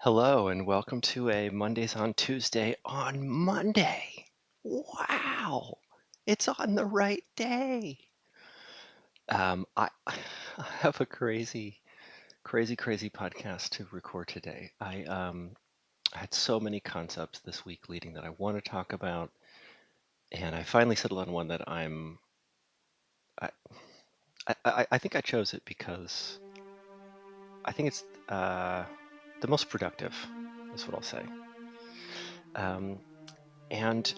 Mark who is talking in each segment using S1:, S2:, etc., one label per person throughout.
S1: Hello and welcome to a Mondays on Tuesday on Monday. Wow, it's on the right day. I have a crazy podcast to record today. I had so many concepts this week leading that I want to talk about, and I finally settled on one that I, I think I chose it because I think it's the most productive, is what I'll say. Um, and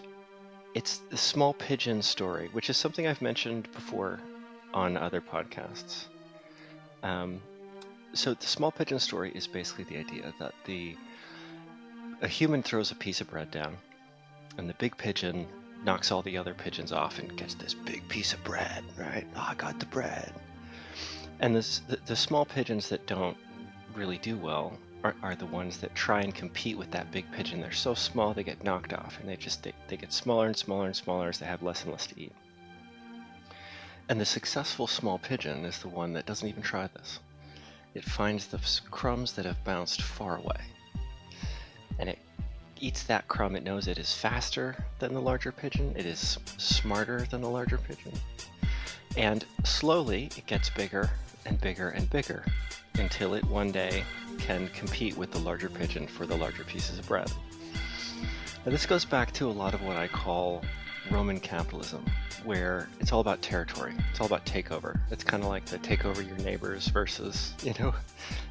S1: It's the small pigeon story, which is something I've mentioned before on other podcasts. Um, so the small pigeon story is basically the idea that a human throws a piece of bread down, and the big pigeon knocks all the other pigeons off and gets this big piece of bread, right? Oh, I got the bread. And the small pigeons that don't really do well are the ones that try and compete with that big pigeon. They're so small they get knocked off, and they get smaller and smaller and smaller as they have less and less to eat. And the successful small pigeon is the one that doesn't even try this. It finds the crumbs that have bounced far away, and it eats that crumb. It knows it is faster than the larger pigeon, it is smarter than the larger pigeon, and slowly it gets bigger and bigger and bigger until it one day can compete with the larger pigeon for the larger pieces of bread. Now, this goes back to a lot of what I call Roman capitalism, where it's all about territory. It's all about takeover. It's kind of like the take over your neighbors versus,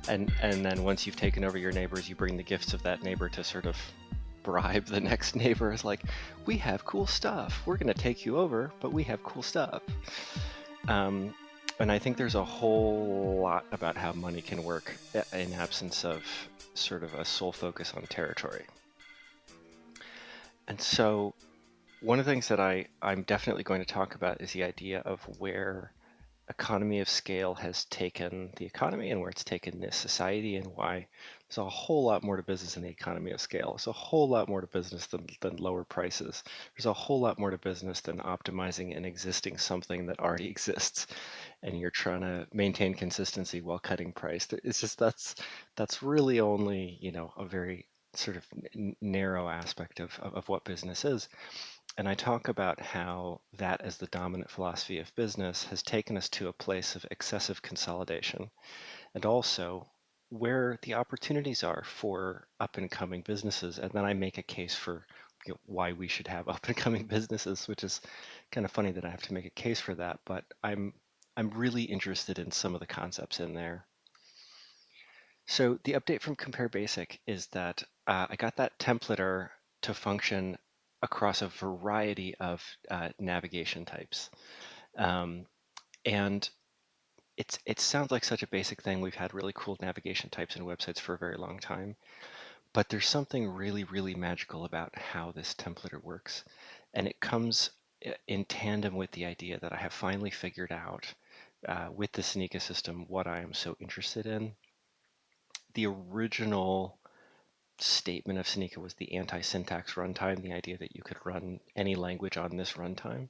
S1: and then once you've taken over your neighbors, you bring the gifts of that neighbor to sort of bribe the next neighbor. It's like, we have cool stuff. We're going to take you over, but we have cool stuff. Um, and I think there's a whole lot about how money can work in absence of sort of a sole focus on territory. And so one of the things that I'm definitely going to talk about is the idea of where economy of scale has taken the economy and where it's taken this society, and why there's a whole lot more to business in the economy of scale. There's a whole lot more to business than lower prices. There's a whole lot more to business than optimizing an existing something that already exists, and you're trying to maintain consistency while cutting price. It's just that's really only, a very sort of narrow aspect of what business is. And I talk about how that, as the dominant philosophy of business, has taken us to a place of excessive consolidation, and also where the opportunities are for up and coming businesses. And then I make a case for why we should have up and coming businesses, which is kind of funny that I have to make a case for that. But I'm really interested in some of the concepts in there. So the update from Compare Basic is that I got that templater to function across a variety of navigation types. Um, and it sounds like such a basic thing. We've had really cool navigation types in websites for a very long time, but there's something really, really magical about how this templater works. And it comes in tandem with the idea that I have finally figured out with the Seneca system what I am so interested in. The original statement of Seneca was the anti-syntax runtime, the idea that you could run any language on this runtime.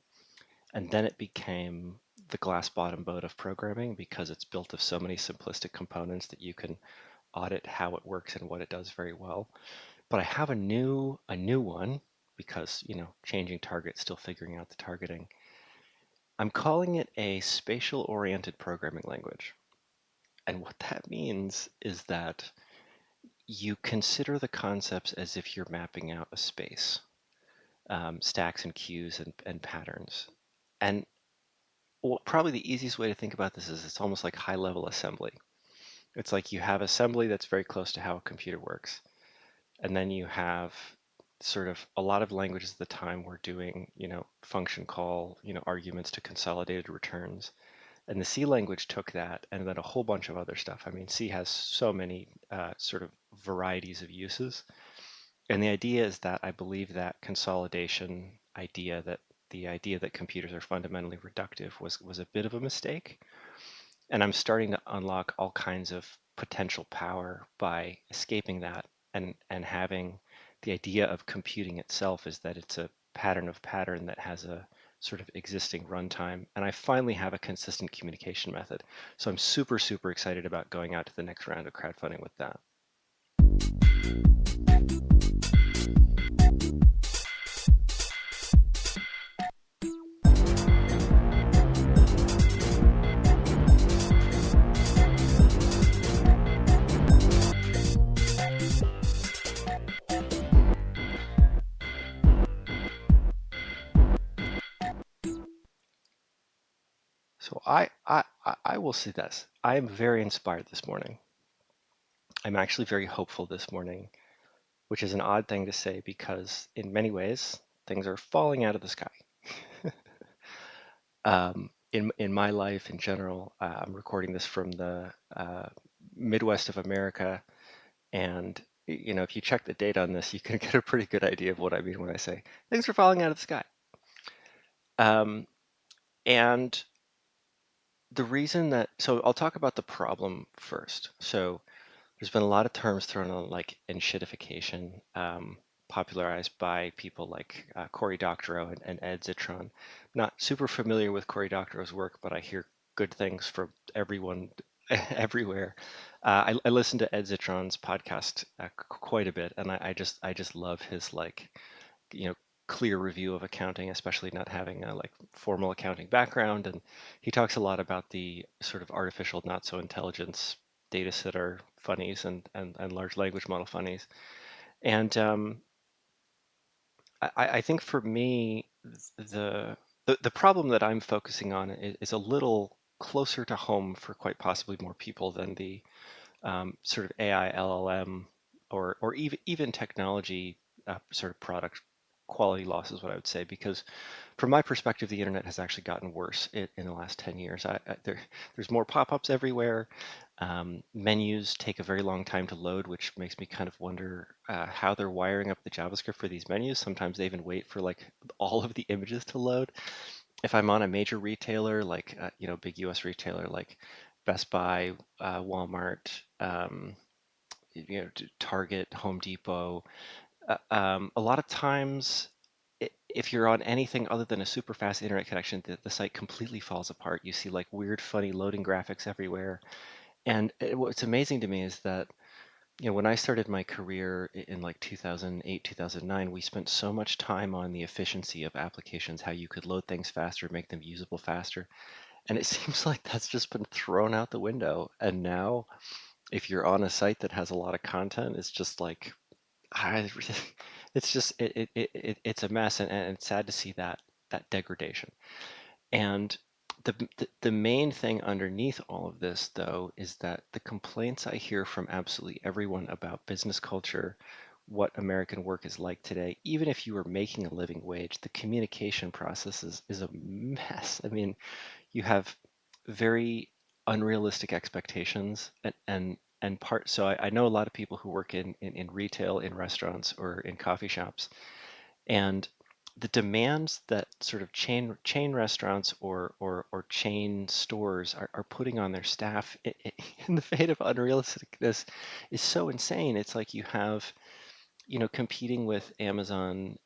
S1: And then it became the glass bottom boat of programming because it's built of so many simplistic components that you can audit how it works and what it does very well. But I have a new one because, changing target, still figuring out the targeting. I'm calling it a spatial oriented programming language. And what that means is that you consider the concepts as if you're mapping out a space, stacks and queues and patterns. And well, probably the easiest way to think about this is it's almost like high level assembly. It's like you have assembly that's very close to how a computer works. And then you have sort of a lot of languages at the time were doing, function call, arguments to consolidated returns. And the C language took that and then a whole bunch of other stuff. I mean, C has so many sort of varieties of uses. And the idea is that I believe that consolidation idea, that the idea that computers are fundamentally reductive was a bit of a mistake. And I'm starting to unlock all kinds of potential power by escaping that and having the idea of computing itself is that it's a pattern of pattern that has a sort of existing runtime. And I finally have a consistent communication method. So I'm super, super excited about going out to the next round of crowdfunding with that. I will say this. I am very inspired this morning. I'm actually very hopeful this morning, which is an odd thing to say because in many ways things are falling out of the sky. In my life in general, I'm recording this from the Midwest of America, and if you check the data on this, you can get a pretty good idea of what I mean when I say things are falling out of the sky. Um, and the reason that, so I'll talk about the problem first. So there's been a lot of terms thrown on like enshittification, popularized by people like Cory Doctorow and Ed Zitron. Not super familiar with Cory Doctorow's work, but I hear good things from everyone everywhere. I listen to Ed Zitron's podcast quite a bit, and I just love his like you know clear review of accounting, especially not having a like formal accounting background. And he talks a lot about the sort of artificial not so intelligence data setter funnies and large language model funnies. And I think for me, the, the problem that I'm focusing on is a little closer to home for quite possibly more people than the sort of AI LLM or even technology sort of product quality loss is what I would say, because from my perspective, the internet has actually gotten worse in the last 10 years. There's more pop-ups everywhere. Menus take a very long time to load, which makes me kind of wonder how they're wiring up the JavaScript for these menus. Sometimes they even wait for like all of the images to load. If I'm on a major retailer, like big US retailer like Best Buy, Walmart, Target, Home Depot, a lot of times, if you're on anything other than a super fast internet connection, the site completely falls apart. You see like weird, funny loading graphics everywhere. And what's amazing to me is that, when I started my career in like 2008, 2009, we spent so much time on the efficiency of applications, how you could load things faster, make them usable faster. And it seems like that's just been thrown out the window. And now, if you're on a site that has a lot of content, it's just like I, it's just it's a mess, and it's sad to see that degradation. And the main thing underneath all of this, though, is that the complaints I hear from absolutely everyone about business culture, what American work is like today, even if you are making a living wage, the communication process is a mess. I mean, you have very unrealistic expectations and part so I know a lot of people who work in retail, in restaurants or in coffee shops, and the demands that sort of chain restaurants or chain stores are putting on their staff in the fate of unrealisticness is so insane. It's like you have, competing with Amazon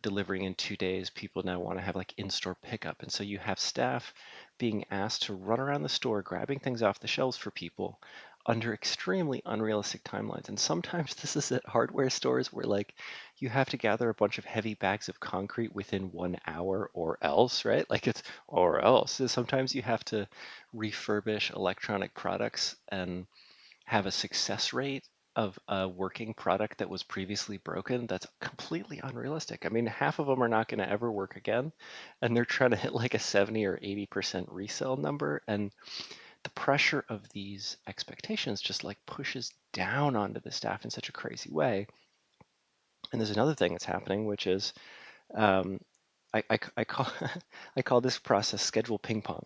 S1: delivering in 2 days, people now want to have like in-store pickup. And so you have staff being asked to run around the store, grabbing things off the shelves for people under extremely unrealistic timelines. And sometimes this is at hardware stores where like you have to gather a bunch of heavy bags of concrete within 1 hour or else, right? Like it's or else. So sometimes you have to refurbish electronic products and have a success rate of a working product that was previously broken that's completely unrealistic. I mean, half of them are not going to ever work again, and they're trying to hit like a 70 or 80% resale number. And the pressure of these expectations just like pushes down onto the staff in such a crazy way. And there's another thing that's happening, which is um, I call I call this process schedule ping pong.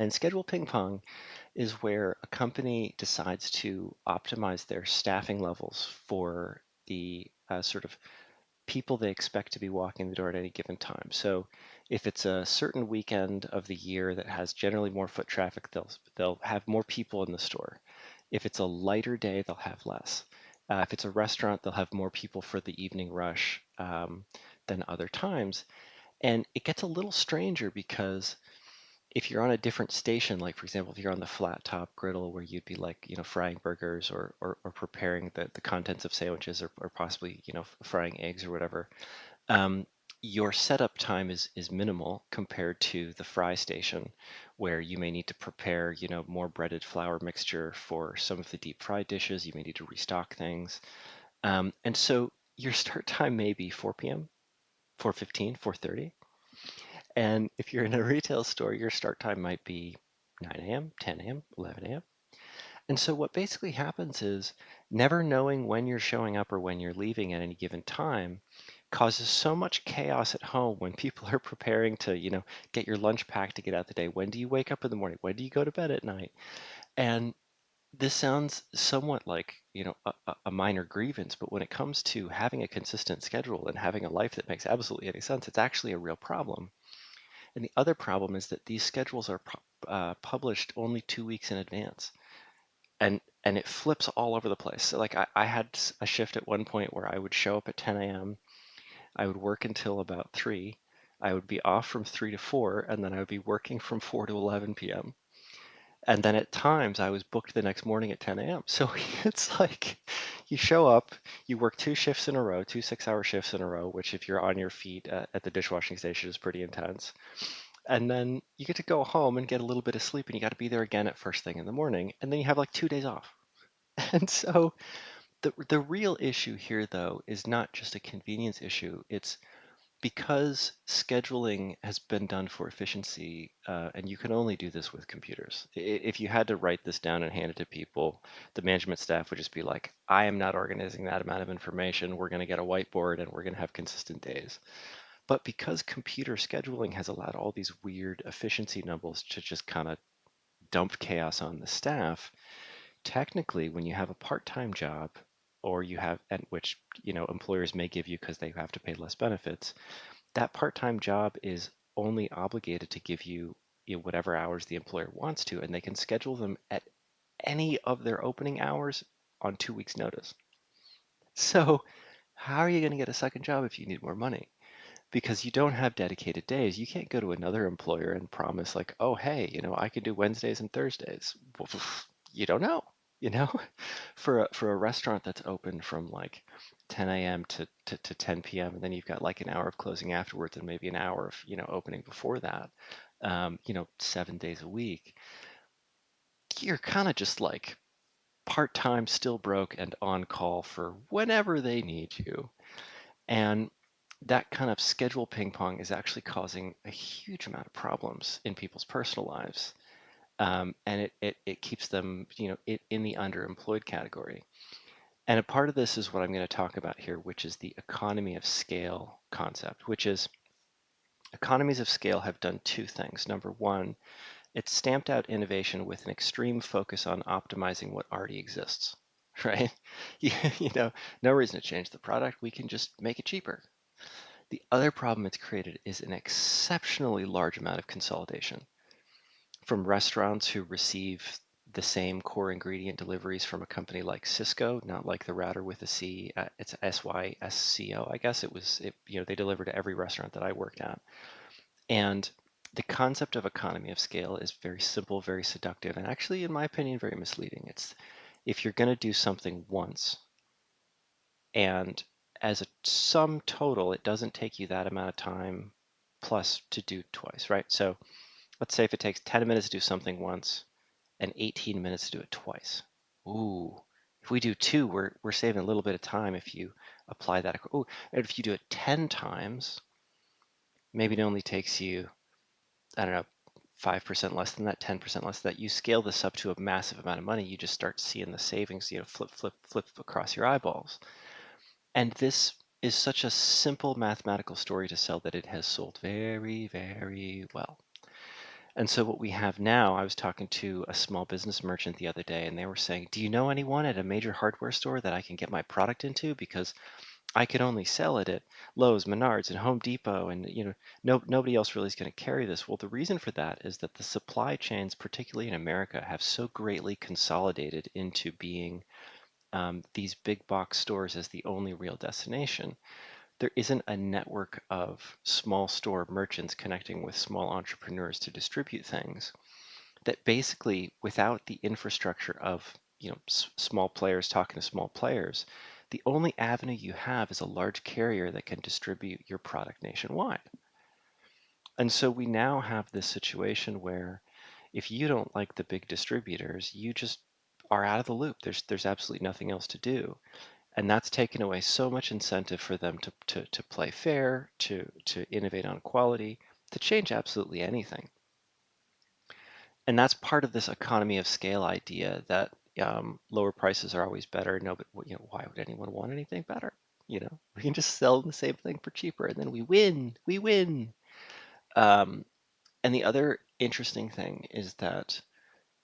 S1: And schedule ping pong is where a company decides to optimize their staffing levels for the sort of people they expect to be walking the door at any given time. So if it's a certain weekend of the year that has generally more foot traffic, they'll have more people in the store. If it's a lighter day, they'll have less. If it's a restaurant, they'll have more people for the evening rush than other times. And it gets a little stranger because if you're on a different station, like for example, if you're on the flat top griddle where you'd be like, frying burgers or preparing the contents of sandwiches or possibly, frying eggs or whatever, um, your setup time is minimal compared to the fry station where you may need to prepare, more breaded flour mixture for some of the deep fried dishes. You may need to restock things. And so your start time may be 4 p.m., 4:15, 4:30, And if you're in a retail store, your start time might be 9 a.m., 10 a.m., 11 a.m. And so what basically happens is never knowing when you're showing up or when you're leaving at any given time causes so much chaos at home when people are preparing to, get your lunch packed to get out the day. When do you wake up in the morning? When do you go to bed at night? And this sounds somewhat like, a minor grievance, but when it comes to having a consistent schedule and having a life that makes absolutely any sense, it's actually a real problem. And the other problem is that these schedules are published only 2 weeks in advance, and it flips all over the place. So like I had a shift at one point where I would show up at 10 a.m. I would work until about 3. I would be off from 3 to 4, and then I would be working from 4 to 11 p.m. And then at times I was booked the next morning at 10 a.m. So it's like you show up, you work 2 shifts in a row, 2 6-hour shifts in a row, which if you're on your feet at the dishwashing station is pretty intense. And then you get to go home and get a little bit of sleep, and you got to be there again at first thing in the morning, and then you have like 2 days off. And so the real issue here, though, is not just a convenience issue. It's because scheduling has been done for efficiency, and you can only do this with computers. If you had to write this down and hand it to people, the management staff would just be like, I am not organizing that amount of information. We're going to get a whiteboard and we're going to have consistent days. But because computer scheduling has allowed all these weird efficiency numbers to just kind of dump chaos on the staff, technically, when you have a part-time job, or you have, and which employers may give you because they have to pay less benefits, that part-time job is only obligated to give you, whatever hours the employer wants to, and they can schedule them at any of their opening hours on 2 weeks' notice. So, how are you going to get a second job if you need more money? Because you don't have dedicated days. You can't go to another employer and promise like, oh, hey, I could do Wednesdays and Thursdays. Well, you don't know, you know? For a restaurant that's open from like 10 a.m. to 10 p.m. and then you've got like an hour of closing afterwards and maybe an hour of, opening before that, 7 days a week, you're kind of just like part-time, still broke, and on call for whenever they need you. And that kind of schedule ping pong is actually causing a huge amount of problems in people's personal lives. And it keeps them, in the underemployed category. And a part of this is what I'm going to talk about here, which is the economy of scale concept, which is economies of scale have done two things. Number one, it's stamped out innovation with an extreme focus on optimizing what already exists, right? You, you know, no reason to change the product. We can just make it cheaper. The other problem it's created is an exceptionally large amount of consolidation from restaurants who receive the same core ingredient deliveries from a company like Cisco, not like the router with a C. It's SYSCO, I guess they deliver to every restaurant that I worked at. And the concept of economy of scale is very simple, very seductive, and actually, in my opinion, very misleading. It's if you're going to do something once, and as a sum total, it doesn't take you that amount of time plus to do twice, right? So let's say if it takes 10 minutes to do something once and 18 minutes to do it twice. Ooh, if we do two, we're saving a little bit of time if you apply that. Ooh, and if you do it 10 times, maybe it only takes you, I don't know, 5% less than that, 10% less than that. You scale this up to a massive amount of money, you just start seeing the savings, flip, flip, flip across your eyeballs. And this is such a simple mathematical story to sell that it has sold very, very well. And so what we have now, I was talking to a small business merchant the other day, and they were saying, do you know anyone at a major hardware store that I can get my product into? Because I could only sell it at Lowe's, Menards, and Home Depot, and nobody else really is going to carry this. Well, the reason for that is that the supply chains, particularly in America, have so greatly consolidated into being these big box stores as the only real destination. There isn't a network of small store merchants connecting with small entrepreneurs to distribute things that basically without the infrastructure of small players talking to small players, the only avenue you have is a large carrier that can distribute your product nationwide. And so we now have this situation where if you don't like the big distributors, you just are out of the loop. There's absolutely nothing else to do. And that's taken away so much incentive for them to play fair, to innovate on quality, to change absolutely anything. And that's part of this economy of scale idea that lower prices are always better. No, but why would anyone want anything better? We can just sell the same thing for cheaper, and then we win. We win. Um, and the other interesting thing is that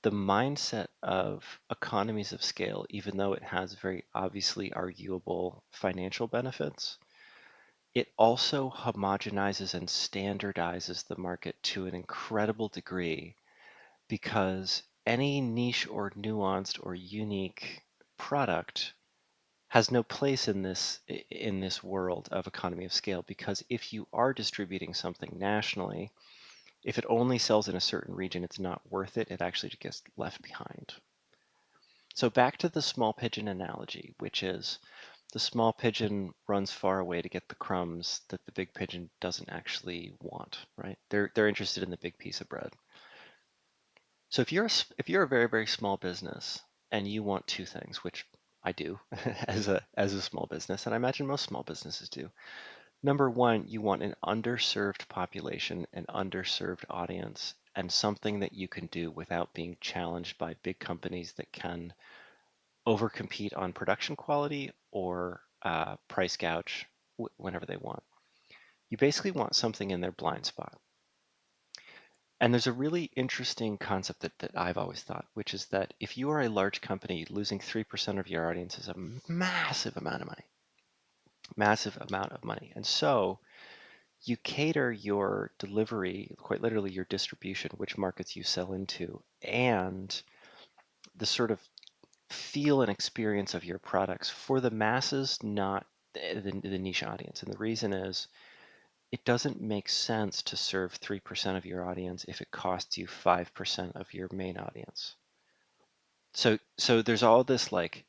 S1: the mindset of economies of scale, even though it has very obviously arguable financial benefits, it also homogenizes and standardizes the market to an incredible degree because any niche or nuanced or unique product has no place in this world of economy of scale, because if you are distributing something nationally, if it only sells in a certain region, it's not worth it. It actually just gets left behind. So back to the small pigeon analogy, which is the small pigeon runs far away to get the crumbs that the big pigeon doesn't actually want, right? They're interested in the big piece of bread. So if you're a very, very small business and you want two things, which I do as a small business, and I imagine most small businesses do. Number one, you want an underserved population, an underserved audience, and something that you can do without being challenged by big companies that can overcompete on production quality or price gouge whenever they want. You basically want something in their blind spot. And there's a really interesting concept that I've always thought, which is that if you are a large company, losing 3% of your audience is a massive amount of money, massive amount of money. And so you cater your delivery, quite literally your distribution, which markets you sell into, and the sort of feel and experience of your products for the masses, not the niche audience. And the reason is it doesn't make sense to serve 3% of your audience if it costs you 5% of your main audience. So there's all this like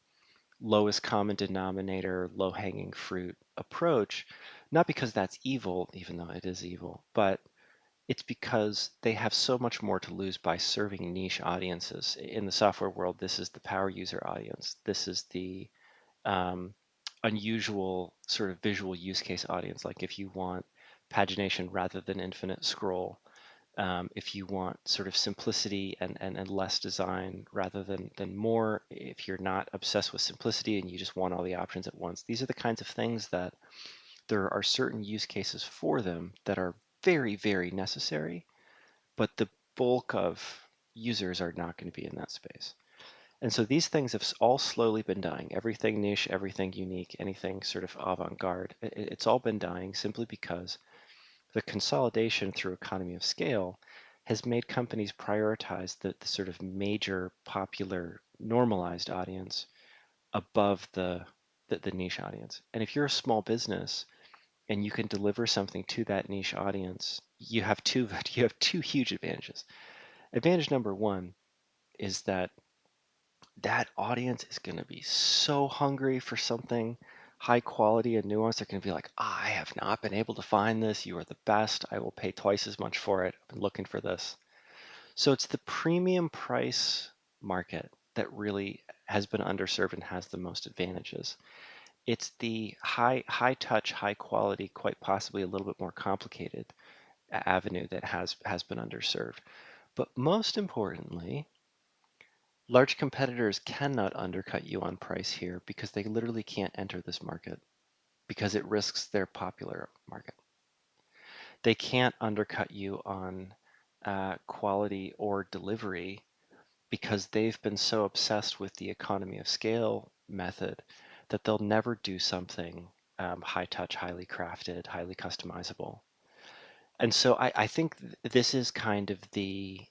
S1: lowest common denominator, low hanging fruit approach, not because that's evil, even though it is evil, but it's because they have so much more to lose by serving niche audiences. In the software world, this is the power user audience. This is the um, unusual sort of visual use case audience. Like if you want pagination rather than infinite scroll, if you want sort of simplicity and less design rather than more, if you're not obsessed with simplicity and you just want all the options at once, these are the kinds of things that there are certain use cases for them that are very, very necessary, but the bulk of users are not going to be in that space. And so these things have all slowly been dying. Everything niche, everything unique, anything sort of avant-garde, it's all been dying simply because the consolidation through economy of scale has made companies prioritize the sort of major, popular, normalized audience above the niche audience. And if you're a small business and you can deliver something to that niche audience, you have two you have two huge advantages. Advantage number one is that that audience is going to be so hungry for something high quality and nuanced. They're going to be like, I have not been able to find this. You are the best. I will pay twice as much for it. I've been looking for this. So it's the premium price market that really has been underserved and has the most advantages. It's the high touch, high quality, quite possibly a little bit more complicated avenue that has been underserved. But most importantly, large competitors cannot undercut you on price here because they literally can't enter this market because it risks their popular market. They can't undercut you on quality or delivery because they've been so obsessed with the economy of scale method that they'll never do something high touch, highly crafted, highly customizable. And so I think this is kind of the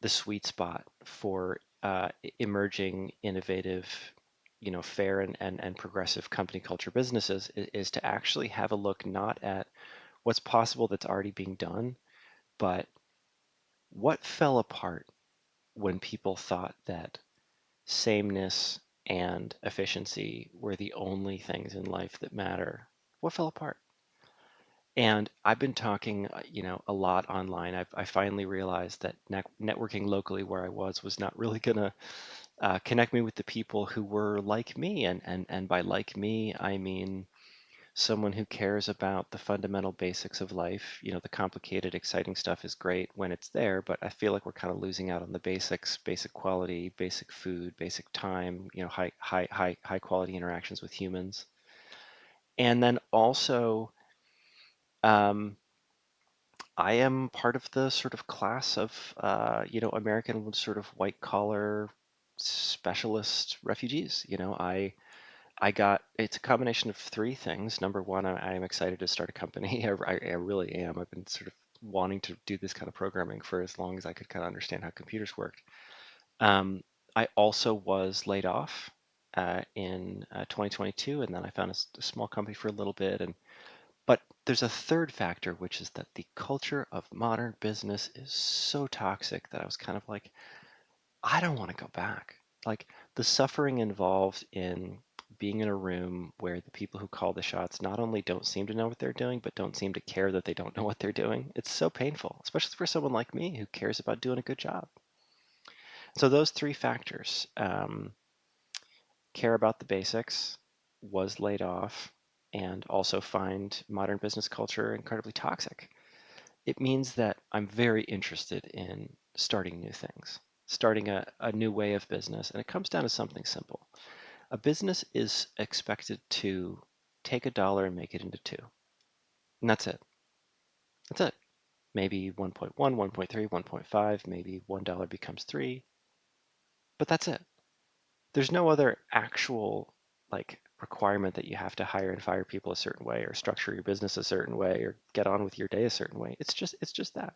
S1: sweet spot for emerging, innovative, fair and progressive company culture businesses is to actually have a look not at what's possible that's already being done, but what fell apart when people thought that sameness and efficiency were the only things in life that matter. What fell apart? And I've been talking, a lot online. I finally realized that networking locally where I was not really gonna connect me with the people who were like me, and by like me, I mean someone who cares about the fundamental basics of life. The complicated, exciting stuff is great when it's there, but I feel like we're kind of losing out on the basics, basic quality, basic food, basic time, high quality interactions with humans. And then also, um, I am part of the sort of class of, American sort of white collar specialist refugees. I got, it's a combination of three things. Number one, I am excited to start a company. I really am. I've been sort of wanting to do this kind of programming for as long as I could kind of understand how computers worked. Um, I also was laid off in 2022, and then I found a small company for a little bit. But there's a third factor, which is that the culture of modern business is so toxic that I was kind of like, I don't want to go back. Like the suffering involved in being in a room where the people who call the shots not only don't seem to know what they're doing, but don't seem to care that they don't know what they're doing. It's so painful, especially for someone like me who cares about doing a good job. So those three factors, care about the basics, was laid off, and also find modern business culture incredibly toxic. It means that I'm very interested in starting new things, starting a new way of business. And it comes down to something simple. A business is expected to take a dollar and make it into two. And that's it. That's it. Maybe 1.1, 1.3, 1.5, maybe $1 becomes three, but that's it. There's no other actual like requirement that you have to hire and fire people a certain way or structure your business a certain way or get on with your day a certain way. It's just that.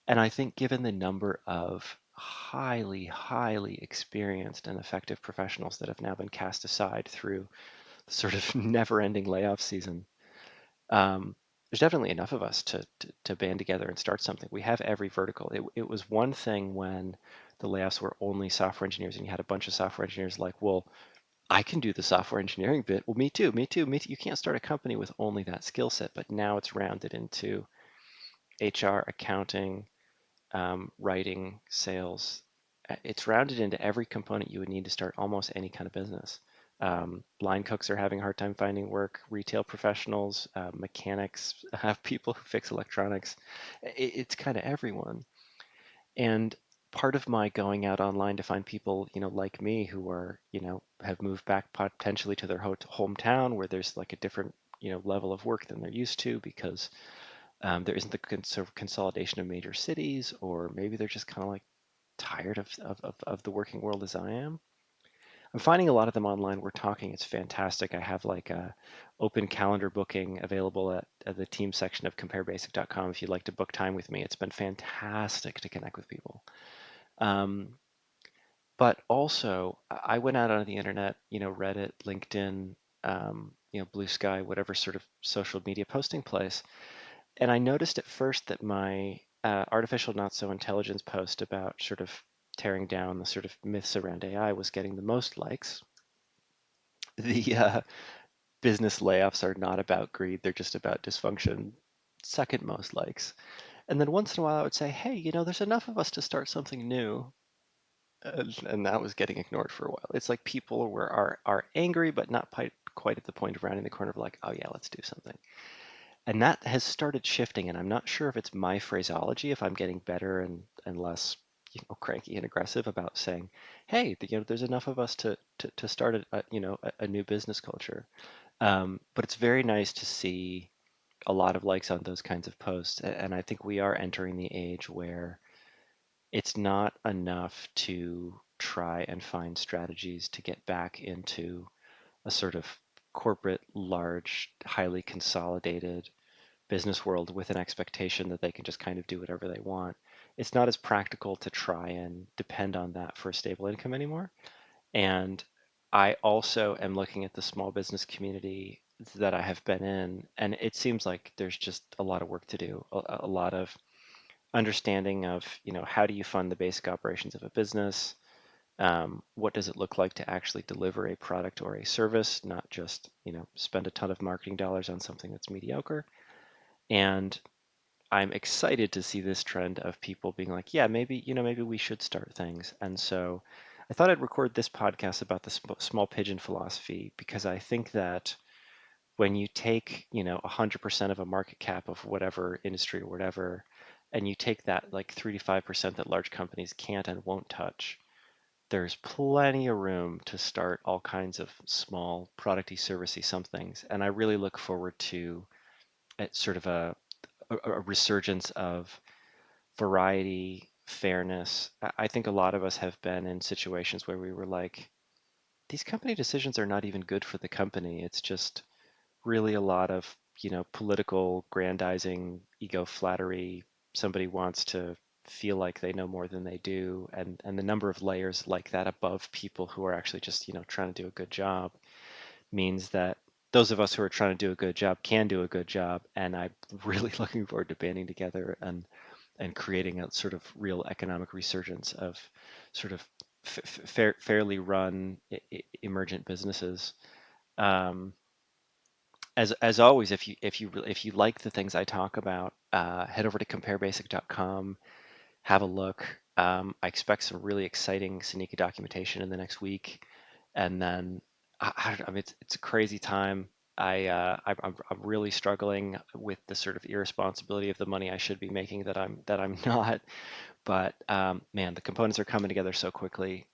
S1: And I think given the number of highly experienced and effective professionals that have now been cast aside through the sort of never-ending layoff season, there's definitely enough of us to band together and start something. We have every vertical. It was one thing when the layoffs were only software engineers and you had a bunch of software engineers like, well, I can do the software engineering bit. Well, me too, me too, me too. You can't start a company with only that skill set, but now it's rounded into HR, accounting, writing, sales. It's rounded into every component you would need to start almost any kind of business. Line cooks are having a hard time finding work, retail professionals, mechanics, people who fix electronics. It's kind of everyone. And part of my going out online to find people, like me who are, have moved back potentially to their hometown where there's like a different, level of work than they're used to because there isn't the sort of consolidation of major cities, or maybe they're just kind of like tired of the working world as I am. I'm finding a lot of them online. We're talking. It's fantastic. I have like a open calendar booking available at the team section of comparebasic.com if you'd like to book time with me. It's been fantastic to connect with people. Um, but also, I went out on the internet, Reddit, LinkedIn, Blue Sky, whatever sort of social media posting place, and I noticed at first that my artificial not so intelligence post about sort of tearing down the sort of myths around AI was getting the most likes. The business layoffs are not about greed, they're just about dysfunction. Second most likes. And then once in a while I would say, hey, there's enough of us to start something new. And that was getting ignored for a while. It's like people are angry, but not quite at the point of rounding the corner of like, oh yeah, let's do something. And that has started shifting, and I'm not sure if it's my phraseology, if I'm getting better and less, cranky and aggressive about saying, "Hey, there's enough of us to start a new business culture." But it's very nice to see a lot of likes on those kinds of posts, and I think we are entering the age where it's not enough to try and find strategies to get back into a sort of corporate, large, highly consolidated business world with an expectation that they can just kind of do whatever they want. It's not as practical to try and depend on that for a stable income anymore. And I also am looking at the small business community that I have been in, and it seems like there's just a lot of work to do, a lot of understanding of, how do you fund the basic operations of a business? What does it look like to actually deliver a product or a service, not just, spend a ton of marketing dollars on something that's mediocre? And I'm excited to see this trend of people being like, yeah, maybe we should start things. And so I thought I'd record this podcast about the small pigeon philosophy because I think that when you take, 100% of a market cap of whatever industry or whatever, and you take that like 3 to 5% that large companies can't and won't touch, there's plenty of room to start all kinds of small producty, servicey somethings. And I really look forward to sort of a resurgence of variety, fairness. I think a lot of us have been in situations where we were like, these company decisions are not even good for the company. It's just really a lot of, political grandizing, ego flattery. Somebody wants to feel like they know more than they do, and the number of layers like that above people who are actually just, trying to do a good job means that those of us who are trying to do a good job can do a good job. And I'm really looking forward to banding together and creating a sort of real economic resurgence of sort of fairly run emergent businesses. Um, as always, if you like the things I talk about, head over to comparebasic.com, have a look. I expect some really exciting Sonika documentation in the next week, and then I mean it's a crazy time. I'm really struggling with the sort of irresponsibility of the money I should be making that I'm not. But man, the components are coming together so quickly.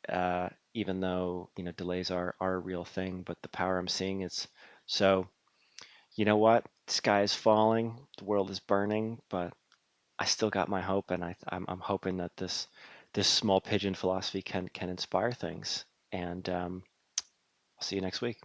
S1: Even though delays are a real thing, but the power I'm seeing is so. You know what? The sky is falling, the world is burning, but I still got my hope, and I'm hoping that this small pigeon philosophy can inspire things. And I'll see you next week.